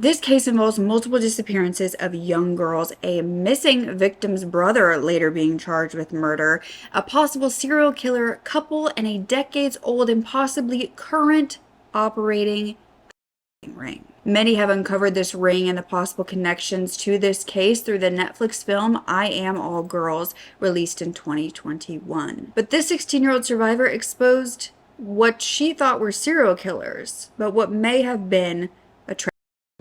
This case involves multiple disappearances of young girls, a missing victim's brother later being charged with murder, a possible serial killer couple, and a decades-old and possibly current operating ring. Many have uncovered this ring and the possible connections to this case through the Netflix film I Am All Girls, released in 2021. But this 16-year-old survivor exposed what she thought were serial killers, but what may have been a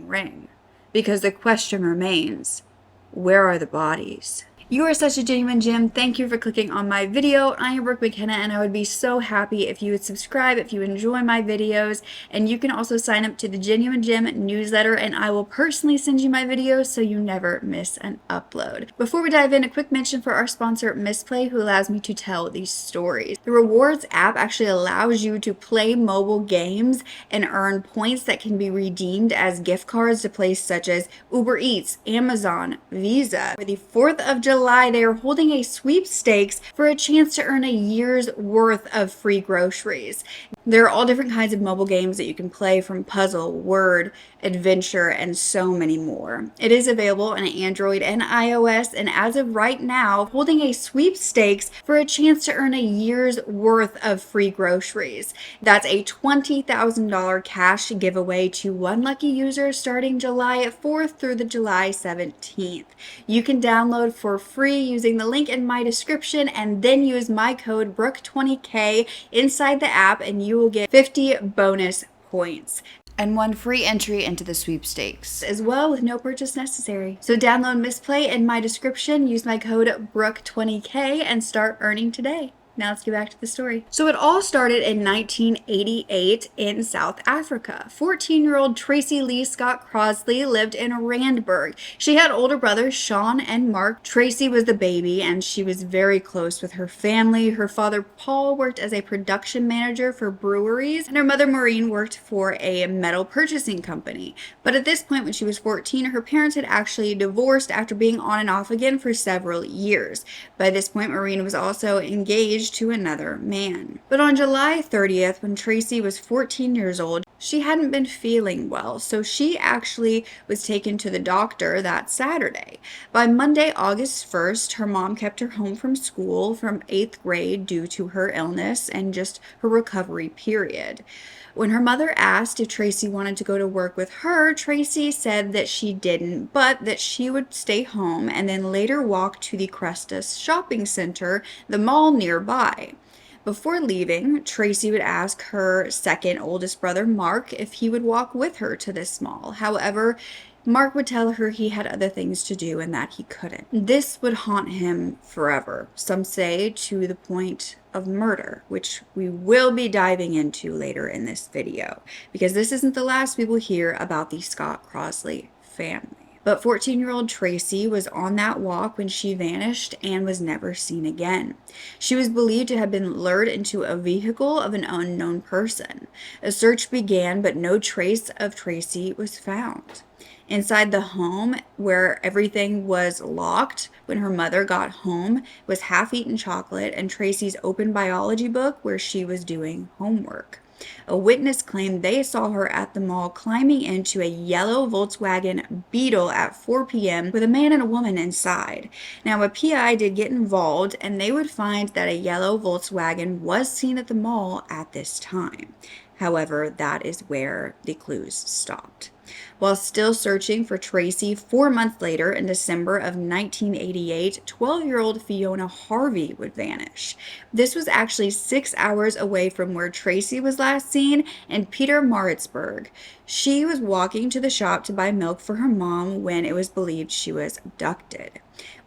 ring, because the question remains, where are the bodies? You are such a genuine gem. Thank you for clicking on my video. I am Brooke Makenna, and I would be so happy if you would subscribe if you enjoy my videos. And you can also sign up to the Genuine Gem newsletter, and I will personally send you my videos so you never miss an upload. Before we dive in, a quick mention for our sponsor, Misplay, who allows me to tell these stories. The Rewards app actually allows you to play mobile games and earn points that can be redeemed as gift cards to places such as Uber Eats, Amazon, Visa. For the 4th of July, they are holding a sweepstakes for a chance to earn a year's worth of free groceries. There are all different kinds of mobile games that you can play, from puzzle, word, adventure, and so many more. It is available on Android and iOS, and as of right now, holding a sweepstakes for a chance to earn a year's worth of free groceries. That's a $20,000 cash giveaway to one lucky user starting July 4th through the July 17th. You can download for free using the link in my description, and then use my code Brooke20K inside the app, and you will get 50 bonus points and one free entry into the sweepstakes as well, with no purchase necessary. So download Misplay in my description, use my code Brooke20K, and start earning today. Now let's get back to the story. So it all started in 1988 in South Africa. 14-year-old Tracy Lee Scott Crossley lived in Randburg. She had older brothers Sean and Mark. Tracy was the baby, and she was very close with her family. Her father Paul worked as a production manager for breweries, and her mother Maureen worked for a metal purchasing company. But at this point, when she was 14, her parents had actually divorced after being on and off again for several years. By this point, Maureen was also engaged to another man. But on July 30th, when Tracy was 14 years old, she hadn't been feeling well, so she actually was taken to the doctor that Saturday. By Monday, August 1st, her mom kept her home from school from 8th grade due to her illness and just her recovery period. When her mother asked if Tracy wanted to go to work with her, Tracy said that she didn't, but that she would stay home and then later walk to the Crestus shopping center, the mall nearby. Before leaving, Tracy would ask her second oldest brother, Mark, if he would walk with her to this mall. However, Mark would tell her he had other things to do and that he couldn't. This would haunt him forever, some say to the point of murder, which we will be diving into later in this video, because this isn't the last we will hear about the Scott Crossley family. But 14-year-old Tracy was on that walk when she vanished and was never seen again. She was believed to have been lured into a vehicle of an unknown person. A search began, but no trace of Tracy was found. Inside the home, where everything was locked when her mother got home, was half-eaten chocolate and Tracy's open biology book where she was doing homework. A witness claimed they saw her at the mall climbing into a yellow Volkswagen Beetle at 4 p.m. with a man and a woman inside. Now, a PI did get involved, and they would find that a yellow Volkswagen was seen at the mall at this time. However, that is where the clues stopped. While still searching for Tracy, 4 months later, in December of 1988, 12-year-old Fiona Harvey would vanish. This was actually 6 hours away from where Tracy was last seen in Pietermaritzburg. She was walking to the shop to buy milk for her mom when it was believed she was abducted.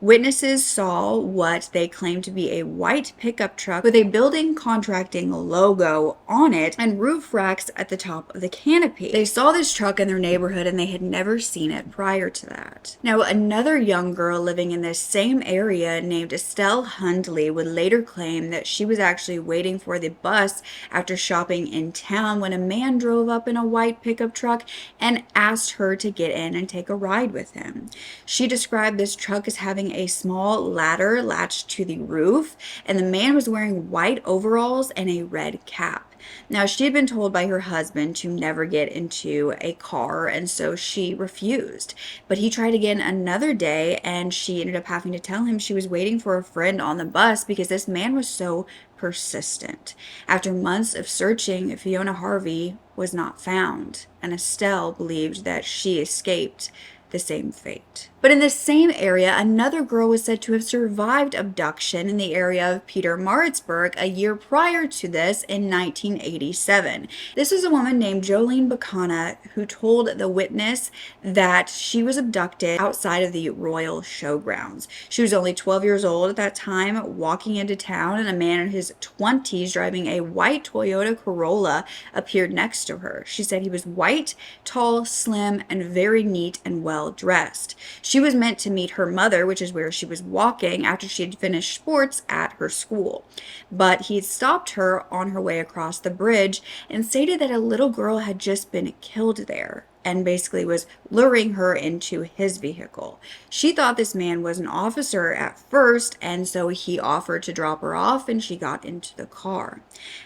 Witnesses saw what they claimed to be a white pickup truck with a building contracting logo on it and roof racks at the top of the canopy. They saw this truck in their neighborhood and they had never seen it prior to that. Now, another young girl living in this same area named Estelle Hundley would later claim that she was actually waiting for the bus after shopping in town when a man drove up in a white pickup truck and asked her to get in and take a ride with him. She described this truck as having a small ladder latched to the roof, and the man was wearing white overalls and a red cap. Now, she had been told by her husband to never get into a car, and so she refused. But he tried again another day, and she ended up having to tell him she was waiting for a friend on the bus because this man was so persistent. After months of searching, Fiona Harvey was not found, and Estelle believed that she escaped the same fate. But in the same area, another girl was said to have survived abduction in the area of Peter Maritzburg a year prior to this in 1987. This was a woman named Jolene Makenna who told the witness that she was abducted outside of the Royal Showgrounds. She was only 12 years old at that time, walking into town, and a man in his 20s driving a white Toyota Corolla appeared next to her. She said he was white, tall, slim, and very neat and well dressed. She was meant to meet her mother, which is where she was walking after she had finished sports at her school. But he stopped her on her way across the bridge and stated that a little girl had just been killed there, and basically was luring her into his vehicle. She thought this man was an officer at first, and so he offered to drop her off, and she got into the car.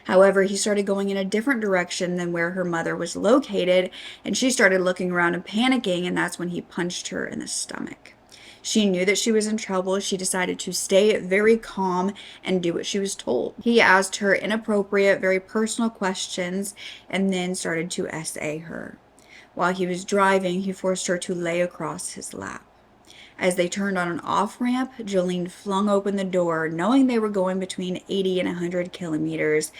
However, he started going in a different direction than where her mother was located, and she started looking around and panicking, and that's when he punched her in the stomach. She knew that she was in trouble. She decided to stay very calm and do what she was told. He asked her inappropriate, very personal questions, and then started to essay her. While he was driving, he forced her to lay across his lap. As they turned on an off-ramp, Jolene flung open the door, knowing they were going between 80 and 100 kilometers,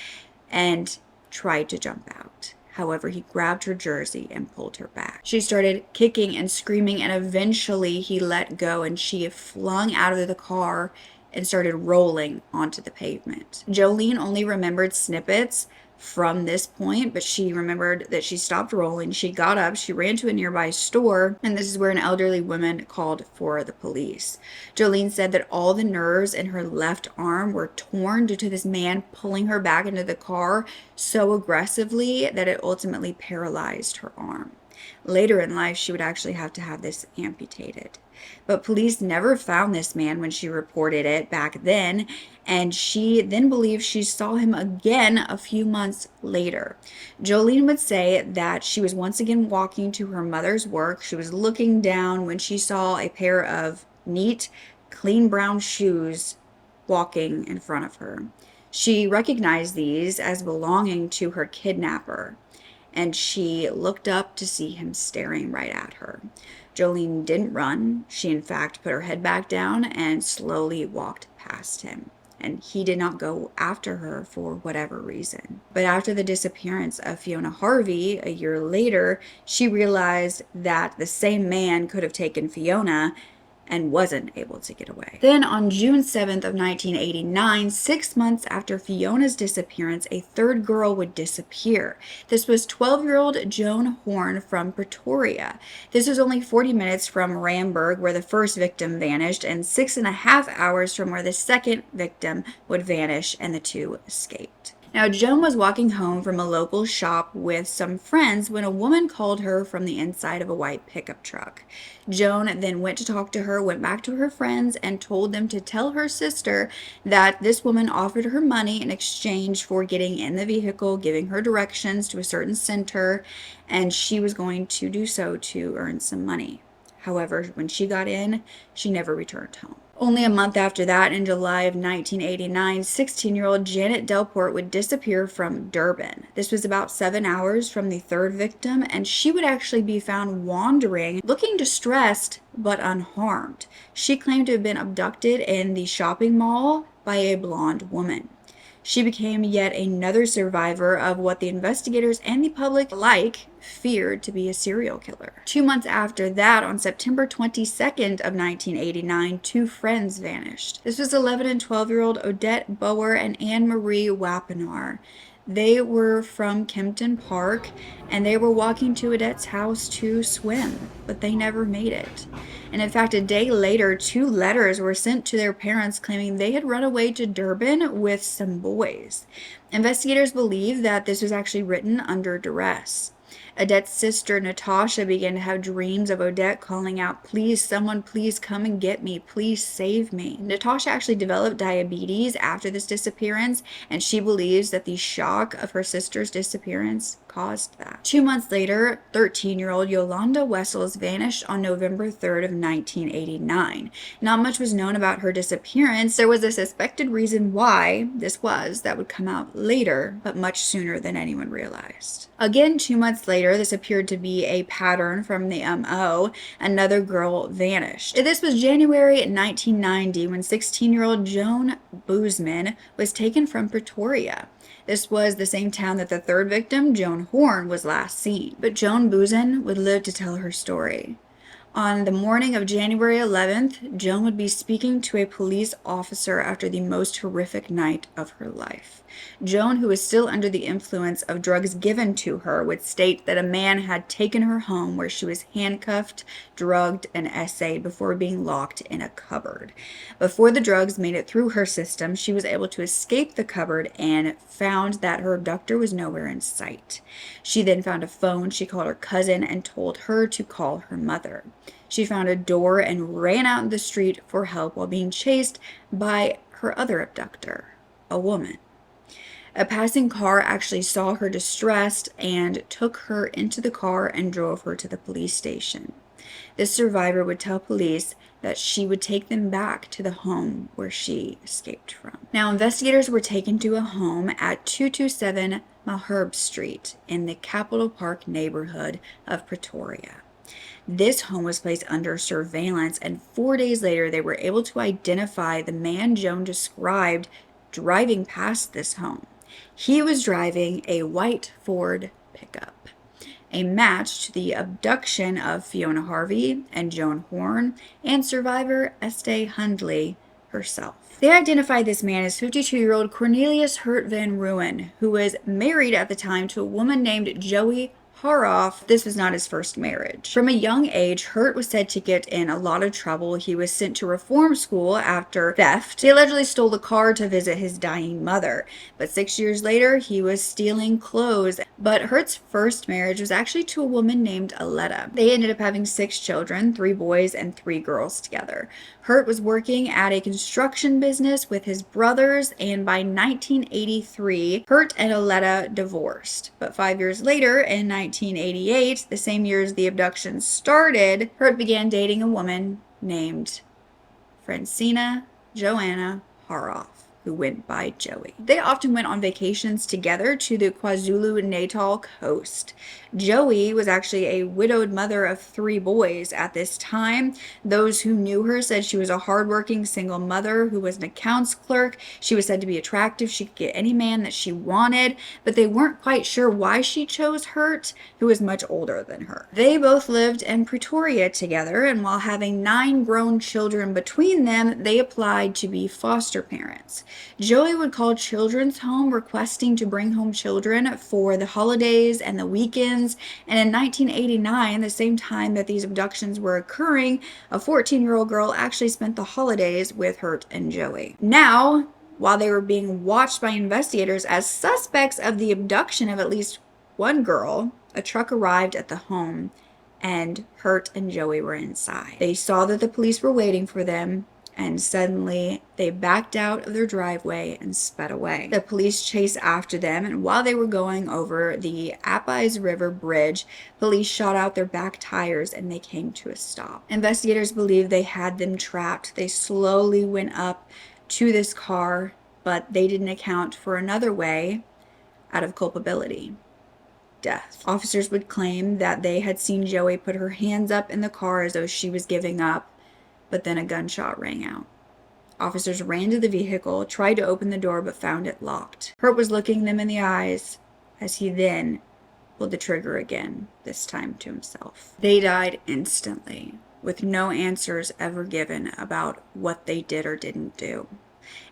and tried to jump out. However, he grabbed her jersey and pulled her back. She started kicking and screaming, and eventually he let go, and she flung out of the car and started rolling onto the pavement. Jolene only remembered snippets from this point, but she remembered that she stopped rolling. She got up, she ran to a nearby store, and this is where an elderly woman called for the police. Jolene said that all the nerves in her left arm were torn due to this man pulling her back into the car so aggressively that it ultimately paralyzed her arm. Later in life, she would actually have to have this amputated. But police never found this man when she reported it back then, and she then believed she saw him again a few months later. Jolene would say that she was once again walking to her mother's work. She was looking down when she saw a pair of neat, clean brown shoes walking in front of her. She recognized these as belonging to her kidnapper, and she looked up to see him staring right at her. Jolene didn't run. She, in fact, put her head back down and slowly walked past him. And he did not go after her for whatever reason. But after the disappearance of Fiona Harvey a year later, she realized that the same man could have taken Fiona and wasn't able to get away. Then on June 7th of 1989, 6 months after Fiona's disappearance, a third girl would disappear. This was 12-year-old Joan Horn from Pretoria. This was only 40 minutes from Randburg, where the first victim vanished, and 6.5 hours from where the second victim would vanish, and the two escaped. Now, Joan was walking home from a local shop with some friends when a woman called her from the inside of a white pickup truck. Joan then went to talk to her, went back to her friends, and told them to tell her sister that this woman offered her money in exchange for getting in the vehicle, giving her directions to a certain center, and she was going to do so to earn some money. However, when she got in, she never returned home. Only a month after that, in July of 1989, 16-year-old Janet Delport would disappear from Durban. This was about 7 hours from the third victim, and she would actually be found wandering, looking distressed but unharmed. She claimed to have been abducted in the shopping mall by a blonde woman. She became yet another survivor of what the investigators and the public alike feared to be a serial killer. 2 months after that, on September 22nd of 1989, two friends vanished. This was 11 and 12-year-old Odette Boucher and Mari Wapenaar. They were from Kempton Park, and they were walking to Odette's house to swim, but they never made it. And in fact, a day later, 2 letters were sent to their parents claiming they had run away to Durban with some boys. Investigators believe that this was actually written under duress. Odette's sister, Natasha, began to have dreams of Odette calling out, "Please, someone, please come and get me. Please save me." Natasha actually developed diabetes after this disappearance, and she believes that the shock of her sister's disappearance caused that. 2 months later, 13-year-old Yolanda Wessels vanished on November 3rd of 1989. Not much was known about her disappearance. There was a suspected reason why this was that would come out later, but much sooner than anyone realized. Again, 2 months later, this appeared to be a pattern from the MO. Another girl vanished. This was January 1990 when 16-year-old Joan Booysen was taken from Pretoria. This was the same town that the third victim, Joan Horn, was last seen. But Joan Booysen would live to tell her story. On the morning of January 11th, Joan would be speaking to a police officer after the most horrific night of her life. Joan, who was still under the influence of drugs given to her, would state that a man had taken her home where she was handcuffed, drugged, and essayed before being locked in a cupboard. Before the drugs made it through her system, she was able to escape the cupboard and found that her abductor was nowhere in sight. She then found a phone. She called her cousin and told her to call her mother. She found a door and ran out in the street for help while being chased by her other abductor, a woman. A passing car actually saw her distressed and took her into the car and drove her to the police station. This survivor would tell police that she would take them back to the home where she escaped from. Now, investigators were taken to a home at 227 Haarhoff Street in the Capitol Park neighborhood of Pretoria. This home was placed under surveillance, and 4 days later, they were able to identify the man Joan described driving past this home. He was driving a white Ford pickup, a match to the abduction of Fiona Harvey and Joan Horn and survivor Estee Hundley herself. They identified this man as 52-year-old Cornelius Gert van Rooyen, who was married at the time to a woman named Joey Haarhoff. This was not his first marriage. From a young age, Gert was said to get in a lot of trouble. He was sent to reform school after theft. He allegedly stole a car to visit his dying mother, but 6 years later, he was stealing clothes. But Gert's first marriage was actually to a woman named Odette. They ended up having 6 children, 3 boys and 3 girls together. Gert was working at a construction business with his brothers, and by 1983, Gert and Odette divorced. But 5 years later, in 1988, the same year as the abduction started, Gert began dating a woman named Francina Joanna Haarhoff, who went by Joey. They often went on vacations together to the KwaZulu-Natal coast. Joey was actually a widowed mother of 3 boys at this time. Those who knew her said she was a hardworking single mother who was an accounts clerk. She was said to be attractive. She could get any man that she wanted, but they weren't quite sure why she chose Gert, who was much older than her. They both lived in Pretoria together, and while having 9 grown children between them, they applied to be foster parents. Joey would call Children's Home requesting to bring home children for the holidays and the weekends. And in 1989, the same time that these abductions were occurring, a 14-year-old girl actually spent the holidays with Gert and Joey. Now, while they were being watched by investigators as suspects of the abduction of at least one girl, a truck arrived at the home and Gert and Joey were inside. They saw that the police were waiting for them, and suddenly they backed out of their driveway and sped away. The police chased after them, and while they were going over the Appies River Bridge, police shot out their back tires and they came to a stop. Investigators believed they had them trapped. They slowly went up to this car, but they didn't account for another way out of culpability: death. Officers would claim that they had seen Joey put her hands up in the car as though she was giving up, but then a gunshot rang out. Officers ran to the vehicle, tried to open the door, but found it locked. Gert was looking them in the eyes as he then pulled the trigger again, this time to himself. They died instantly, with no answers ever given about what they did or didn't do.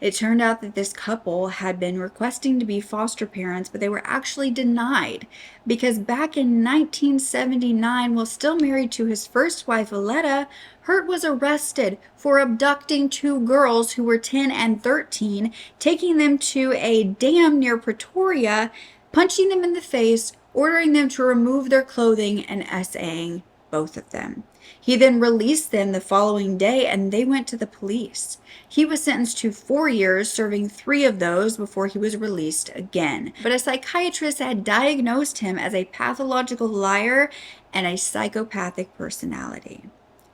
It turned out that this couple had been requesting to be foster parents, but they were actually denied because back in 1979, while still married to his first wife, Odette, Gert was arrested for abducting 2 girls who were 10 and 13, taking them to a dam near Pretoria, punching them in the face, ordering them to remove their clothing and essaying both of them. He then released them the following day and they went to the police. He was sentenced to 4 years, serving 3 of those before he was released again. But a psychiatrist had diagnosed him as a pathological liar and a psychopathic personality.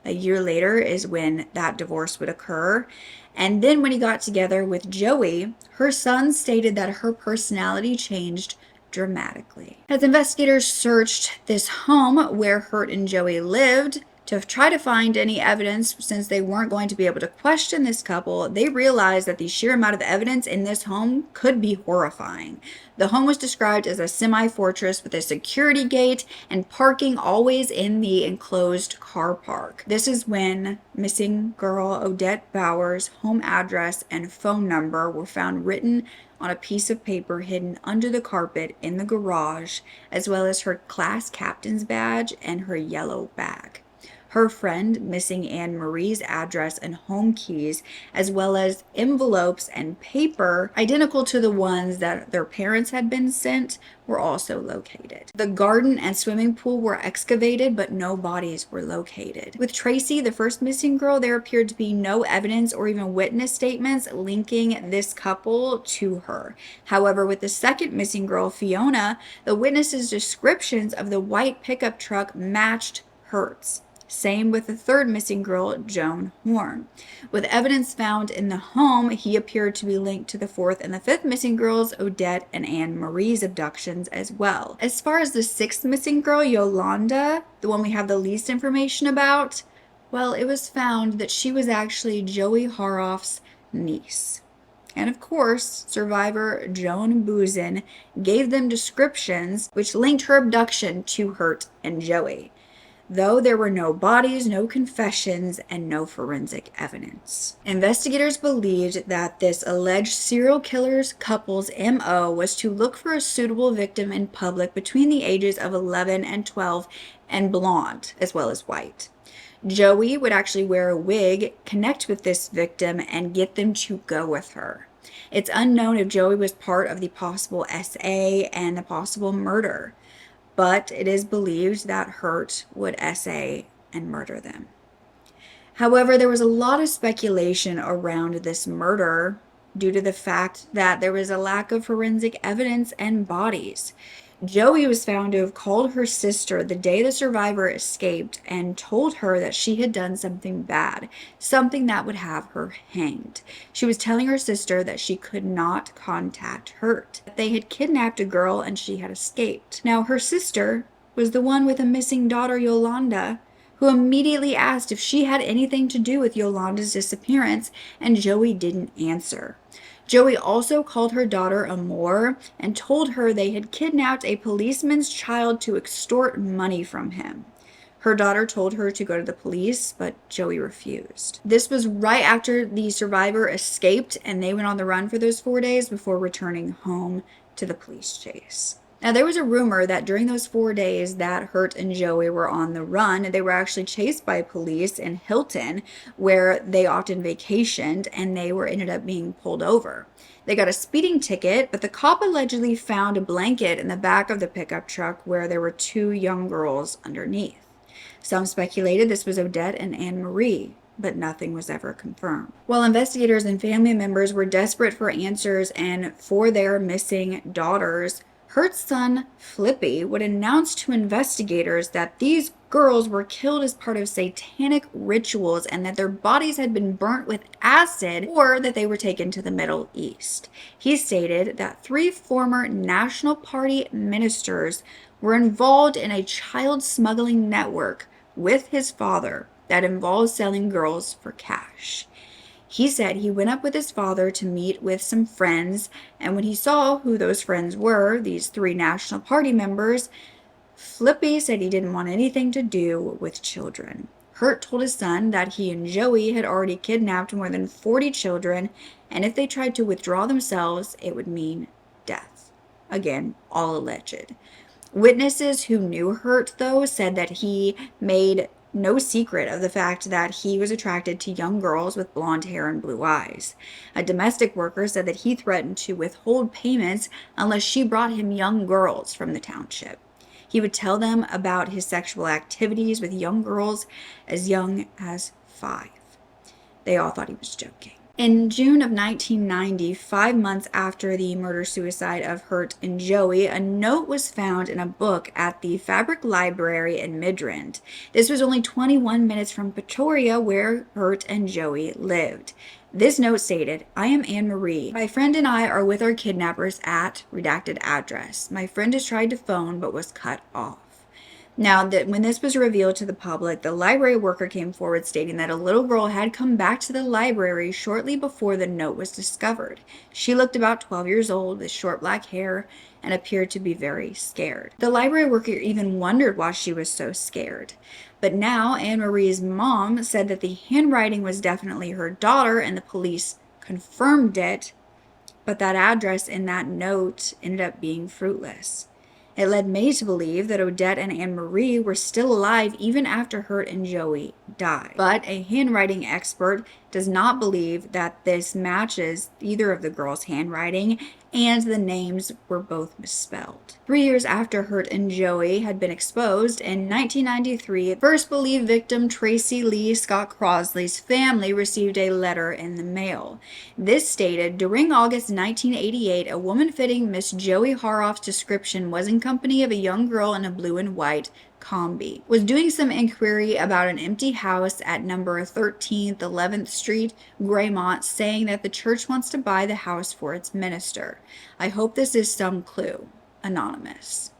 A year later is when that divorce would occur. And then when he got together with Joey, her son stated that her personality changed dramatically. As investigators searched this home where Gert and Joey lived to try to find any evidence, since they weren't going to be able to question this couple, they realized that the sheer amount of evidence in this home could be horrifying. The home was described as a semi-fortress with a security gate and parking always in the enclosed car park. This is when missing girl Odette Bauer's home address and phone number were found written on a piece of paper hidden under the carpet in the garage, as well as her class captain's badge and her yellow bag. Her friend missing Anne Marie's address and home keys, as well as envelopes and paper identical to the ones that their parents had been sent, were also located. The garden and swimming pool were excavated, but no bodies were located. With Tracy, the first missing girl, there appeared to be no evidence or even witness statements linking this couple to her. However, with the second missing girl, Fiona, the witnesses' descriptions of the white pickup truck matched Gert's. Same with the third missing girl, Joan Horn. With evidence found in the home, he appeared to be linked to the fourth and the fifth missing girls, Odette and Anne Marie's abductions as well. As far as the sixth missing girl, Yolanda, the one we have the least information about, well, it was found that she was actually Joey Haarhoff's niece. And of course, survivor Joan Booysen gave them descriptions which linked her abduction to Gert and Joey, though there were no bodies, no confessions, and no forensic evidence. Investigators believed that this alleged serial killer's couple's MO was to look for a suitable victim in public between the ages of 11 and 12 and blonde, as well as white. Joey would actually wear a wig, connect with this victim, and get them to go with her. It's unknown if Joey was part of the possible SA and the possible murder, but it is believed that Gert would essay and murder them. However, there was a lot of speculation around this murder due to the fact that there was a lack of forensic evidence and bodies. Joey was found to have called her sister the day the survivor escaped and told her that she had done something bad, something that would have her hanged. She was telling her sister that she could not contact Gert, that they had kidnapped a girl and she had escaped. Now, her sister was the one with a missing daughter, Yolanda, who immediately asked if she had anything to do with Yolanda's disappearance, and Joey didn't answer. Joey also called her daughter Amor and told her they had kidnapped a policeman's child to extort money from him. Her daughter told her to go to the police, but Joey refused. This was right after the survivor escaped and they went on the run for those 4 days before returning home to the police chase. Now, there was a rumor that during those 4 days that Gert and Joey were on the run, they were actually chased by police in Hilton, where they often vacationed, and they ended up being pulled over. They got a speeding ticket, but the cop allegedly found a blanket in the back of the pickup truck where there were 2 young girls underneath. Some speculated this was Odette and Anne Marie, but nothing was ever confirmed. While investigators and family members were desperate for answers and for their missing daughters, Gert's son, Flippie, would announce to investigators that these girls were killed as part of satanic rituals and that their bodies had been burnt with acid or that they were taken to the Middle East. He stated that 3 former National Party ministers were involved in a child smuggling network with his father that involved selling girls for cash. He said he went up with his father to meet with some friends, and when he saw who those friends were, these 3 National Party members, Flippie said he didn't want anything to do with children. Gert told his son that he and Joey had already kidnapped more than 40 children, and if they tried to withdraw themselves, it would mean death. Again, all alleged. Witnesses who knew Gert, though, said that he made no secret of the fact that he was attracted to young girls with blonde hair and blue eyes. A domestic worker said that he threatened to withhold payments unless she brought him young girls from the township. He would tell them about his sexual activities with young girls as young as 5. They all thought he was joking. In June of 1990, 5 months after the murder-suicide of Gert and Joey, a note was found in a book at the Fabric Library in Midrand. This was only 21 minutes from Pretoria, where Gert and Joey lived. This note stated, "I am Anne-Marie. My friend and I are with our kidnappers at redacted address. My friend has tried to phone but was cut off." Now, when this was revealed to the public, the library worker came forward stating that a little girl had come back to the library shortly before the note was discovered. She looked about 12 years old with short black hair and appeared to be very scared. The library worker even wondered why she was so scared. But now Anne-Marie's mom said that the handwriting was definitely her daughter, and the police confirmed it, but that address in that note ended up being fruitless. It led many to believe that Odette and Anne-Marie were still alive even after Gert and Joey died. But a handwriting expert does not believe that this matches either of the girls' handwriting, and the names were both misspelled. 3 years after Gert and Joey had been exposed, in 1993, first believed victim Tracey Lee Scott Crossley's family received a letter in the mail. This stated, "During August 1988, a woman fitting Miss Joey Haarhoff's description was in company of a young girl in a blue and white combi. Was doing some inquiry about an empty house at number 13th 11th Street, Graymont, saying that the church wants to buy the house for its minister. I hope this is some clue. Anonymous."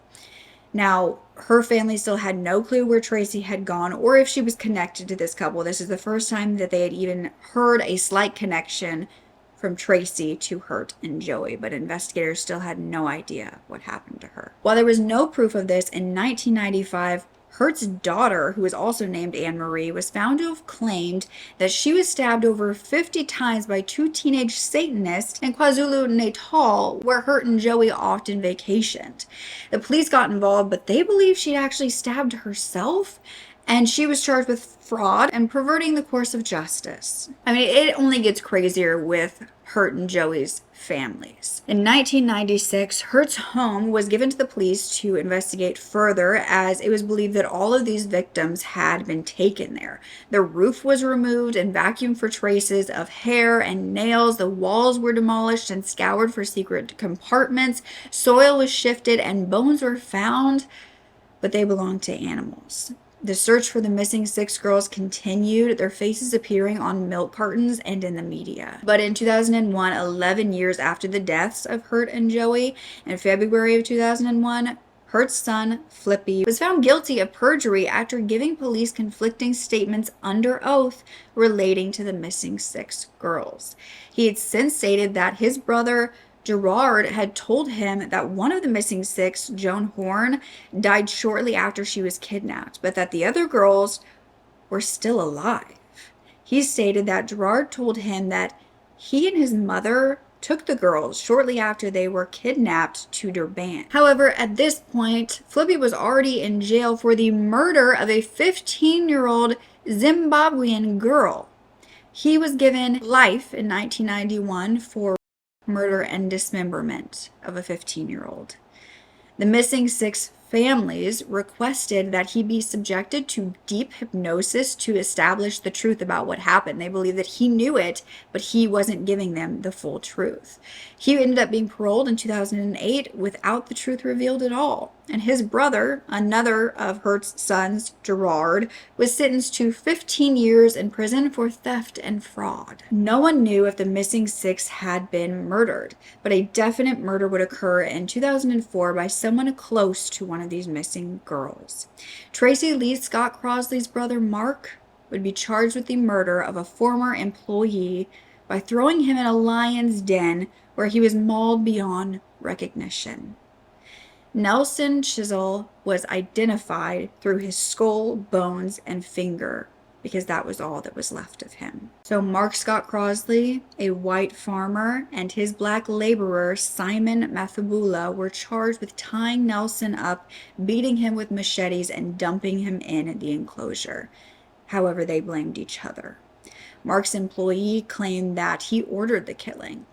Now, her family still had no clue where Tracy had gone or if she was connected to this couple. This is the first time that they had even heard a slight connection from Tracy to Gert and Joey, but investigators still had no idea what happened to her. While there was no proof of this, in 1995, Gert's daughter, who was also named Anne-Marie, was found to have claimed that she was stabbed over 50 times by 2 teenage Satanists in KwaZulu-Natal, where Gert and Joey often vacationed. The police got involved, but they believe she'd actually stabbed herself, and she was charged with fraud and perverting the course of justice. I mean, it only gets crazier with Gert and Joey's families. In 1996, Gert's home was given to the police to investigate further, as it was believed that all of these victims had been taken there. The roof was removed and vacuumed for traces of hair and nails. The walls were demolished and scoured for secret compartments. Soil was shifted and bones were found, but they belonged to animals. The search for the missing 6 girls continued, their faces appearing on milk cartons and in the media. But in 2001, 11 years after the deaths of Gert and Joey, in February of 2001, Gert's son, Flippie, was found guilty of perjury after giving police conflicting statements under oath relating to the missing 6 girls. He had since stated that his brother, Gerard, had told him that one of the missing 6, Joan Horn, died shortly after she was kidnapped, but that the other girls were still alive. He stated that Gerard told him that he and his mother took the girls shortly after they were kidnapped to Durban. However, at this point, Flippie was already in jail for the murder of a 15-year-old Zimbabwean girl. He was given life in 1991 for murder and dismemberment of a 15-year-old. The missing 6 families requested that he be subjected to deep hypnosis to establish the truth about what happened. They believe that he knew it, but he wasn't giving them the full truth. He ended up being paroled in 2008 without the truth revealed at all. And his brother, another of Gert's sons, Gerard, was sentenced to 15 years in prison for theft and fraud. No one knew if the missing 6 had been murdered, but a definite murder would occur in 2004 by someone close to one of these missing girls. Tracy Lee Scott Crossley's brother, Mark, would be charged with the murder of a former employee by throwing him in a lion's den where he was mauled beyond recognition. Nelson Chisel was identified through his skull, bones, and finger, because that was all that was left of him. So Mark Scott Crossley, a white farmer, and his black laborer, Simon Mathubula, were charged with tying Nelson up, beating him with machetes, and dumping him in the enclosure. However, they blamed each other. Mark's employee claimed that he ordered the killing.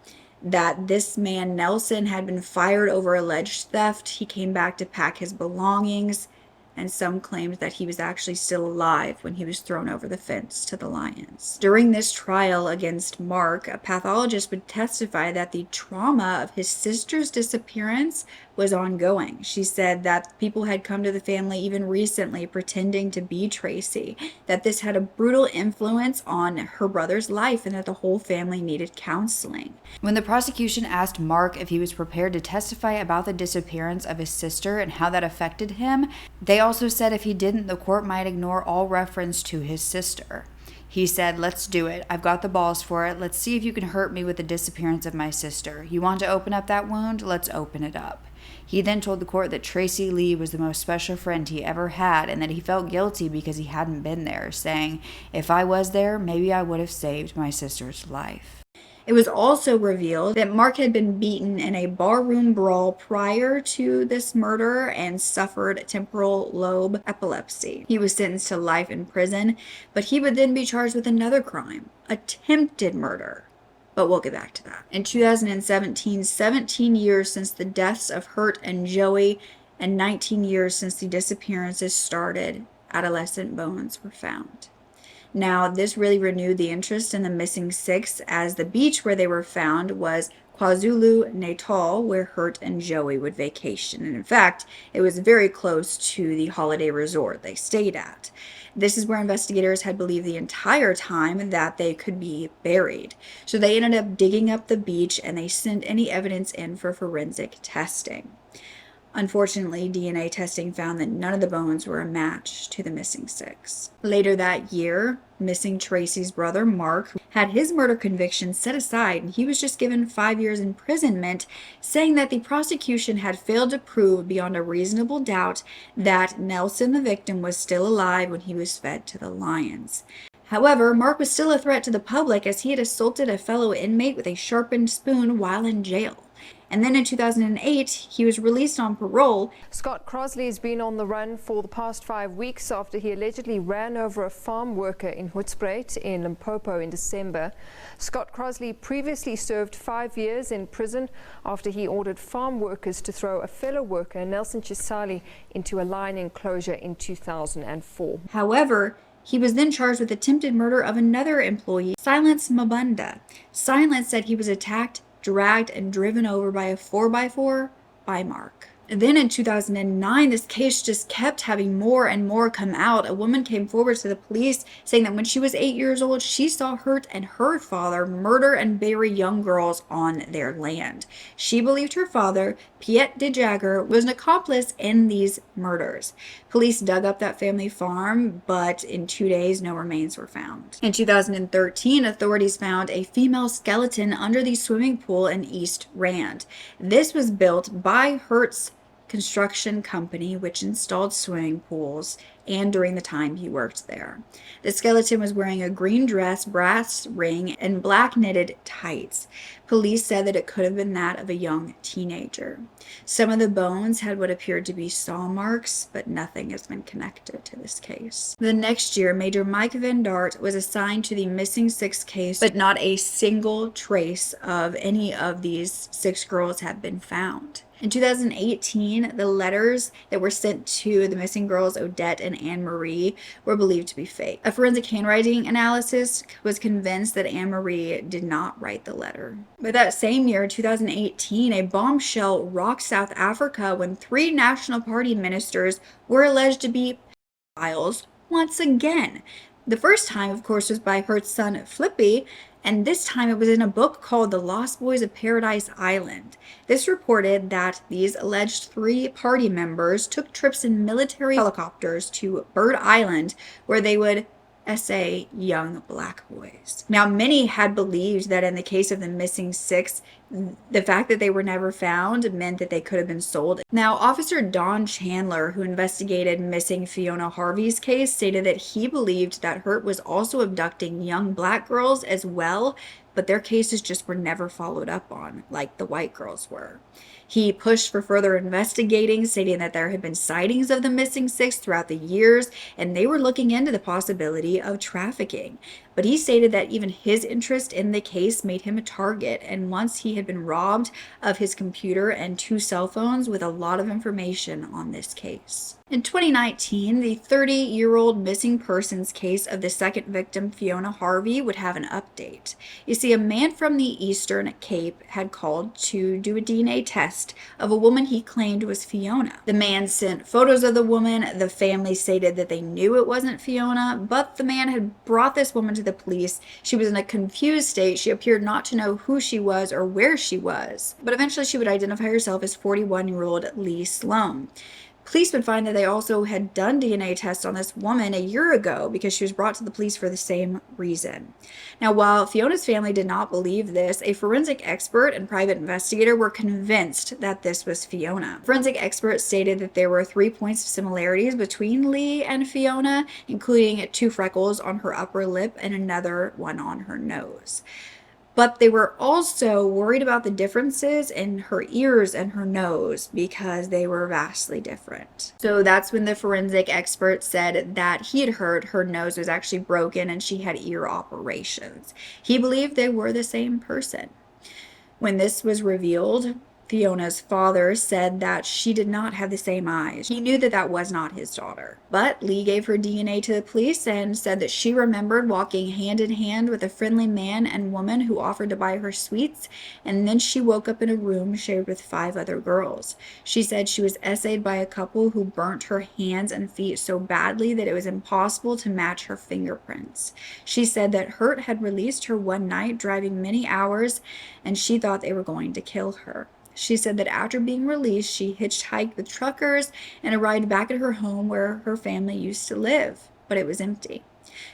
that this man, Nelson, had been fired over alleged theft. He came back to pack his belongings, and some claimed that he was actually still alive when he was thrown over the fence to the lions. During this trial against Mark, a pathologist would testify that the trauma of his sister's disappearance was ongoing. She said that people had come to the family even recently pretending to be Tracy, that this had a brutal influence on her brother's life, and that the whole family needed counseling. When the prosecution asked Mark if he was prepared to testify about the disappearance of his sister and how that affected him, they also said if he didn't, the court might ignore all reference to his sister. He said, "Let's do it. I've got the balls for it. Let's see if you can hurt me with the disappearance of my sister. You want to open up that wound? Let's open it up." He then told the court that Tracy Lee was the most special friend he ever had and that he felt guilty because he hadn't been there, saying, "If I was there, maybe I would have saved my sister's life." It was also revealed that Mark had been beaten in a barroom brawl prior to this murder and suffered temporal lobe epilepsy. He was sentenced to life in prison, but he would then be charged with another crime, attempted murder. But we'll get back to that. In 2017, 17 years since the deaths of Hurt and Joey, and 19 years since the disappearances started, adolescent bones were found. Now, this really renewed the interest in the missing six, as the beach where they were found was KwaZulu-Natal, where Hurt and Joey would vacation. And in fact, it was very close to the holiday resort they stayed at. This is where investigators had believed the entire time that they could be buried. So they ended up digging up the beach and they sent any evidence in for forensic testing. Unfortunately, DNA testing found that none of the bones were a match to the missing six. Later that year, missing Tracy's brother, Mark, had his murder conviction set aside, and he was just given 5 years imprisonment, saying that the prosecution had failed to prove beyond a reasonable doubt that Nelson, the victim, was still alive when he was fed to the lions. However, Mark was still a threat to the public as he had assaulted a fellow inmate with a sharpened spoon while in jail. And then in 2008, he was released on parole. Scott Crossley has been on the run for the past 5 weeks after he allegedly ran over a farm worker in Hoedspruit in Limpopo in December. Scott Crossley previously served 5 years in prison after he ordered farm workers to throw a fellow worker, Nelson Chisali, into a lion enclosure in 2004. However, he was then charged with attempted murder of another employee, Silence Mabunda. Silence said he was attacked, dragged, and driven over by a 4x4 by Mark. And then in 2009, this case just kept having more and more come out. A woman came forward to the police saying that when she was 8 years old, she saw Hurt and her father murder and bury young girls on their land. She believed her father, Piet de Jager, was an accomplice in these murders. Police dug up that family farm, but in 2 days, no remains were found. In 2013, authorities found a female skeleton under the swimming pool in East Rand. This was built by Hurt's construction company, which installed swimming pools, and during the time he worked there. The skeleton was wearing a green dress, brass ring, and black knitted tights. Police said that it could have been that of a young teenager. Some of the bones had what appeared to be saw marks, but nothing has been connected to this case. The next year, Major Mike Van Dart was assigned to the missing six case, but not a single trace of any of these six girls had been found. In 2018, the letters that were sent to the missing girls, Odette and Anne-Marie, were believed to be fake. A forensic handwriting analysis was convinced that Anne-Marie did not write the letter. But that same year, 2018, a bombshell rocked South Africa when 3 National Party ministers were alleged to be pedophiles once again. The first time, of course, was by Hurt's son, Flippie, and this time it was in a book called The Lost Boys of Paradise Island. This reported that these alleged 3 party members took trips in military helicopters to Bird Island, where they would essay young black boys. Now, many had believed that in the case of the missing 6, the fact that they were never found meant that they could have been sold. Now, Officer Don Chandler, who investigated missing Fiona Harvey's case, stated that he believed that Hurt was also abducting young black girls as well, but their cases just were never followed up on, like the white girls were. He pushed for further investigating, stating that there had been sightings of the missing 6 throughout the years, and they were looking into the possibility of trafficking. But he stated that even his interest in the case made him a target, and once he had been robbed of his computer and 2 cell phones with a lot of information on this case. In 2019, the 30-year-old missing persons case of the second victim, Fiona Harvey, would have an update. You see, a man from the Eastern Cape had called to do a DNA test of a woman he claimed was Fiona. The man sent photos of the woman. The family stated that they knew it wasn't Fiona, but the man had brought this woman to the police. She was in a confused state. She appeared not to know who she was or where she was. But eventually she would identify herself as 41-year-old Lee Sloan. Police would find that they also had done DNA tests on this woman a year ago because she was brought to the police for the same reason. Now, while Fiona's family did not believe this, a forensic expert and private investigator were convinced that this was Fiona. Forensic experts stated that there were 3 points of similarities between Lee and Fiona, including 2 freckles on her upper lip and another one on her nose. But they were also worried about the differences in her ears and her nose because they were vastly different. So that's when the forensic expert said that he had heard her nose was actually broken and she had ear operations. He believed they were the same person. When this was revealed, Fiona's father said that she did not have the same eyes. He knew that that was not his daughter. But Lee gave her DNA to the police and said that she remembered walking hand in hand with a friendly man and woman who offered to buy her sweets, and then she woke up in a room shared with 5 other girls. She said she was essayed by a couple who burnt her hands and feet so badly that it was impossible to match her fingerprints. She said that Gert had released her one night driving many hours, and she thought they were going to kill her. She said that after being released, she hitchhiked with truckers and arrived back at her home where her family used to live, but it was empty.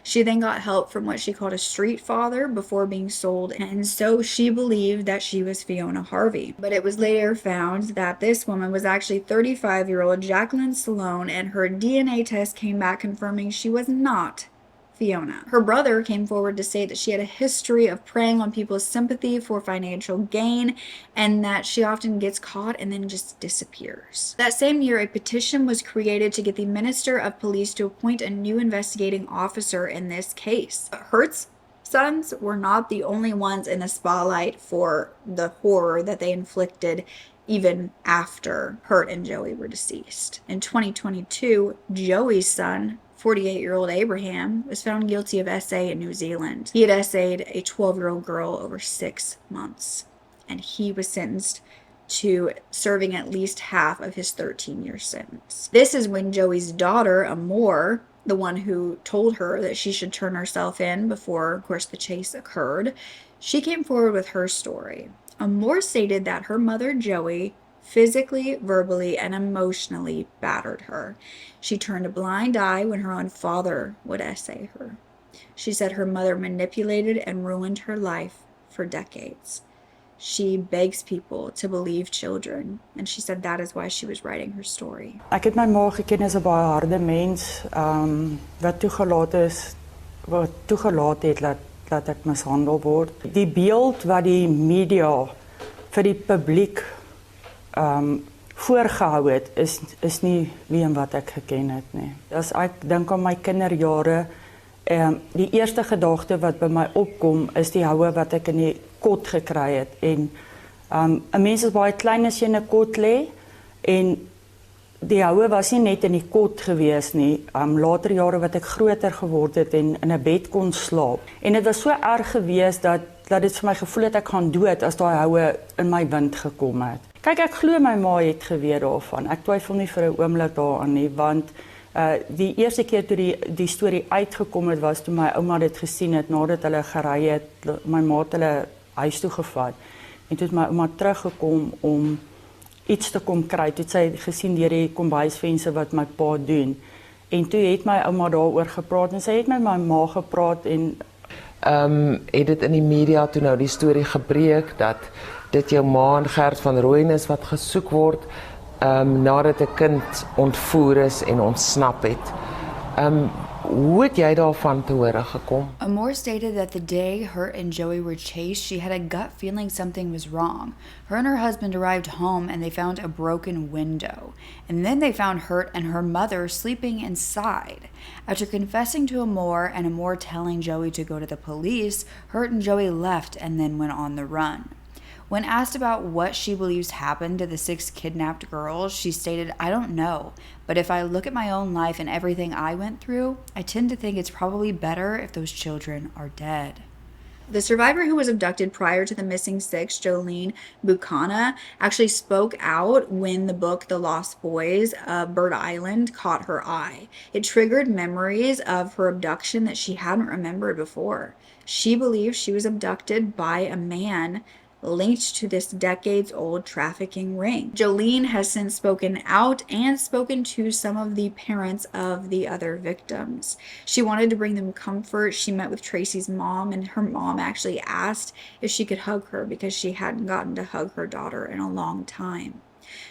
She then got help from what she called a street father before being sold, and so she believed that she was Fiona Harvey. But it was later found that this woman was actually 35-year-old Jacqueline Sloan, and her DNA test came back confirming she was not Fiona. Her brother came forward to say that she had a history of preying on people's sympathy for financial gain and that she often gets caught and then just disappears. That same year, a petition was created to get the Minister of Police to appoint a new investigating officer in this case. Gert's sons were not the only ones in the spotlight for the horror that they inflicted even after Gert and Joey were deceased. In 2022, Joey's son, 48-year-old Abraham, was found guilty of SA in New Zealand. He had SA'd a 12-year-old girl over 6 months, and he was sentenced to serving at least half of his 13-year sentence. This is when Joey's daughter, Amor, the one who told her that she should turn herself in before, of course, the chase occurred, she came forward with her story. Amor stated that her mother, Joey, physically, verbally, and emotionally battered her. She turned a blind eye when her own father would essay her. She said her mother manipulated and ruined her life for decades. She begs people to believe children, and she said that is why she was writing her story. Ek het my ma geken as 'n baie harde mens, wat toegelaat het dat ek mishandel word. Die beeld wat die media vir die publiek voorgehou het, is nie wie en wat ek geken het nie. As ek dink aan my kinderjare, die eerste gedagte wat by my opkom is die houe wat ek in die kot gekry het. En 'n mens is baie klein as jy in 'n kot lê, en die houe was nie net in die kot gewees nie. Later jare wat ek groter geword het en in 'n bed kon slaap. En dit was so erg gewees dat dit vir my gevoel het ek gaan dood as daai houe in my wind gekom het. Kyk, ek glo my ma het geweet daarvan. Ek twyfel nie vir 'n oomblik daaraan nie, want die eerste keer toe die storie uitgekom het, was toe my ouma dit gesien het, nadat hulle gery het, my ma het hulle huis toe gevat. En toe het my ouma teruggekom om iets te kom kry. Toe het sy gesien deur die kombuisvenster wat my pa doen. En toe het my ouma daaroor gepraat, en sy het met my ma gepraat, en het dit in die media toe nou die storie gebreek, dat dit jou ma en Gert van Rooyen is wat gesoek word, nadat 'n kind ontvoer is en ontsnap het. Hoe het jy daarvan te hore gekom? Amor stated that the day Gert and Joey were chased, she had a gut feeling something was wrong. Her and her husband arrived home and they found a broken window. And then they found Gert and her mother sleeping inside. After confessing to Amor and Amor telling Joey to go to the police, Gert and Joey left and then went on the run. When asked about what she believes happened to the 6 kidnapped girls, she stated, "I don't know, but if I look at my own life and everything I went through, I tend to think it's probably better if those children are dead." The survivor who was abducted prior to the missing 6, Joan Booysen, actually spoke out when the book The Lost Boys of Bird Island caught her eye. It triggered memories of her abduction that she hadn't remembered before. She believes she was abducted by a man linked to this decades-old trafficking ring. Jolene has since spoken out and spoken to some of the parents of the other victims. She wanted to bring them comfort. She met with Tracy's mom, and her mom actually asked if she could hug her because she hadn't gotten to hug her daughter in a long time.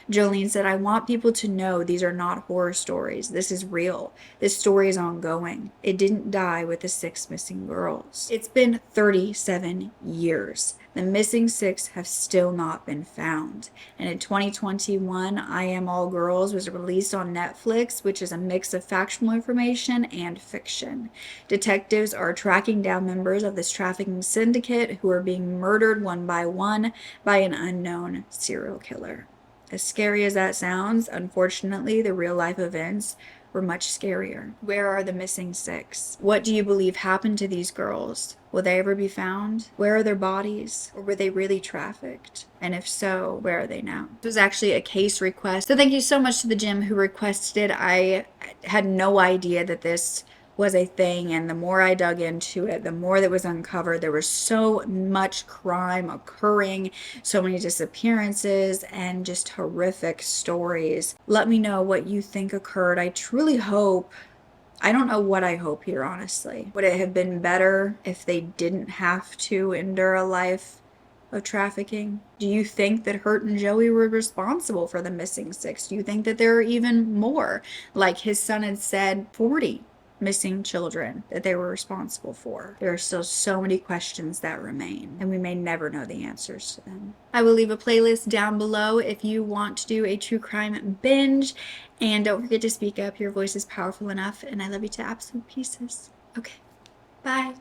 Jolene said, "I want people to know these are not horror stories. This is real. This story is ongoing. It didn't die with the 6 missing girls." It's been 37 years. The missing 6 have still not been found. And in 2021, I Am All Girls was released on Netflix, which is a mix of factual information and fiction. Detectives are tracking down members of this trafficking syndicate who are being murdered one by an unknown serial killer. As scary as that sounds, unfortunately, the real-life events were much scarier. Where are the missing 6? What do you believe happened to these girls? Will they ever be found? Where are their bodies? Or were they really trafficked? And if so, where are they now? This was actually a case request. So thank you so much to the gym who requested it. I had no idea that this was a thing, and the more I dug into it, the more that was uncovered. There was so much crime occurring, so many disappearances, and just horrific stories. Let me know what you think occurred. I truly hope, I don't know what I hope here, honestly. Would it have been better if they didn't have to endure a life of trafficking? Do you think that Hurt and Joey were responsible for the missing 6? Do you think that there are even more? Like his son had said, 40 missing children that they were responsible for. There are still so many questions that remain, and we may never know the answers to them. I will leave a playlist down below if you want to do a true crime binge, and don't forget to speak up. Your voice is powerful enough, and I love you to absolute pieces. Okay, bye.